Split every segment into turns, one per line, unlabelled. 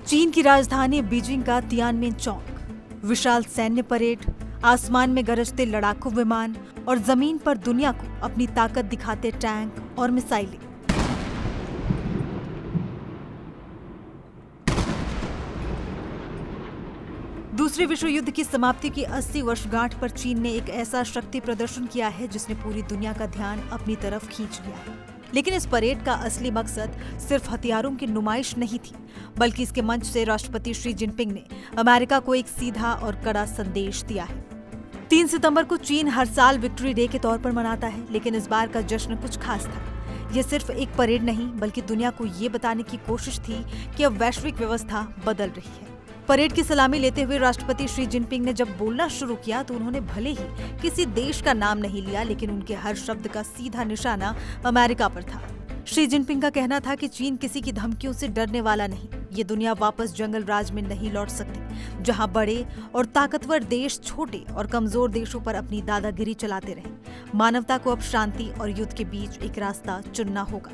चीन की राजधानी बीजिंग का तियानमेन चौक, विशाल सैन्य परेड, आसमान में गरजते लड़ाकू विमान और जमीन पर दुनिया को अपनी ताकत दिखाते टैंक और मिसाइलें। दूसरे विश्व युद्ध की समाप्ति की 80 वर्षगांठ पर चीन ने एक ऐसा शक्ति प्रदर्शन किया है जिसने पूरी दुनिया का ध्यान अपनी तरफ खींच लिया है। लेकिन इस परेड का असली मकसद सिर्फ हथियारों की नुमाइश नहीं थी, बल्कि इसके मंच से राष्ट्रपति शी जिनपिंग ने अमेरिका को एक सीधा और कड़ा संदेश दिया है। 3 सितंबर को चीन हर साल विक्ट्री डे के तौर पर मनाता है, लेकिन इस बार का जश्न कुछ खास था। यह सिर्फ एक परेड नहीं, बल्कि दुनिया को ये बताने की कोशिश थी कि अब वैश्विक व्यवस्था बदल रही है। परेड की सलामी लेते हुए राष्ट्रपति शी जिनपिंग ने जब बोलना शुरू किया तो उन्होंने भले ही किसी देश का नाम नहीं लिया, लेकिन उनके हर शब्द का सीधा निशाना अमेरिका पर था। शी जिनपिंग का कहना था कि चीन किसी की धमकियों से डरने वाला नहीं। ये दुनिया वापस जंगल राज में नहीं लौट सकती, जहां बड़े और ताकतवर देश छोटे और कमजोर देशों पर अपनी दादागिरी चलाते रहे। मानवता को अब शांति और युद्ध के बीच एक रास्ता चुनना होगा।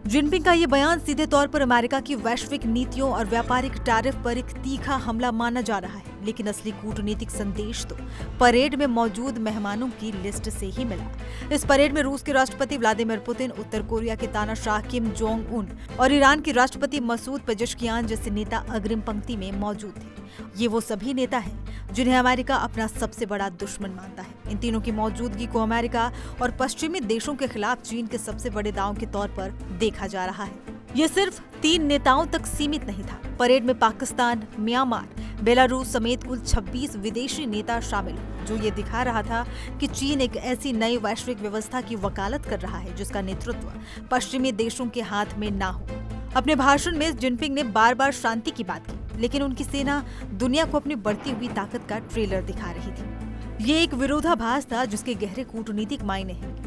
जिनपिंग का ये बयान सीधे तौर पर अमेरिका की वैश्विक नीतियों और व्यापारिक टैरिफ पर एक तीखा हमला माना जा रहा है, लेकिन असली कूटनीतिक संदेश तो परेड में मौजूद मेहमानों की लिस्ट से ही मिला। इस परेड में रूस के राष्ट्रपति व्लादिमीर पुतिन, उत्तर कोरिया के तानाशाह किम जोंग उन और ईरान के राष्ट्रपति मसूद पेजेश्कियान जैसे नेता अग्रिम पंक्ति में मौजूद थे। ये वो सभी नेता हैं जिन्हें अमेरिका अपना सबसे बड़ा दुश्मन मानता है। इन तीनों की मौजूदगी को अमेरिका और पश्चिमी देशों के खिलाफ चीन के सबसे बड़े दांव के तौर पर देखा जा रहा है। ये सिर्फ 3 नेताओं तक सीमित नहीं था। परेड में पाकिस्तान, म्यांमार, बेलारूस समेत कुल 26 विदेशी नेता शामिल, जो ये दिखा रहा था कि चीन एक ऐसी नई वैश्विक व्यवस्था की वकालत कर रहा है जिसका नेतृत्व पश्चिमी देशों के हाथ में ना हो। अपने भाषण में जिनपिंग ने बार बार शांति की बात की, लेकिन उनकी सेना दुनिया को अपनी बढ़ती हुई ताकत का ट्रेलर दिखा रही थी। ये एक विरोधाभास था जिसके गहरे कूटनीतिक मायने हैं।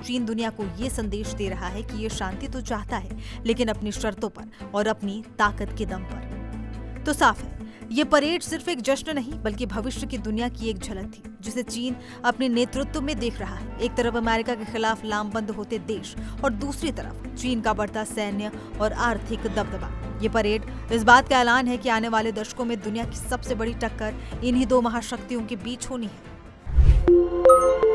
चीन दुनिया को ये संदेश दे रहा है कि ये शांति तो चाहता है, लेकिन अपनी शर्तों पर और अपनी ताकत के दम पर। तो साफ है, ये परेड सिर्फ एक जश्न नहीं, बल्कि भविष्य की दुनिया की एक झलक थी, जिसे चीन अपने नेतृत्व में देख रहा है। एक तरफ अमेरिका के खिलाफ लामबंद होते देश और दूसरी तरफ चीन का बढ़ता सैन्य और आर्थिक दबदबा। ये परेड इस बात का ऐलान है कि आने वाले दशकों में दुनिया की सबसे बड़ी टक्कर इन्हीं 2 महाशक्तियों के बीच होनी है।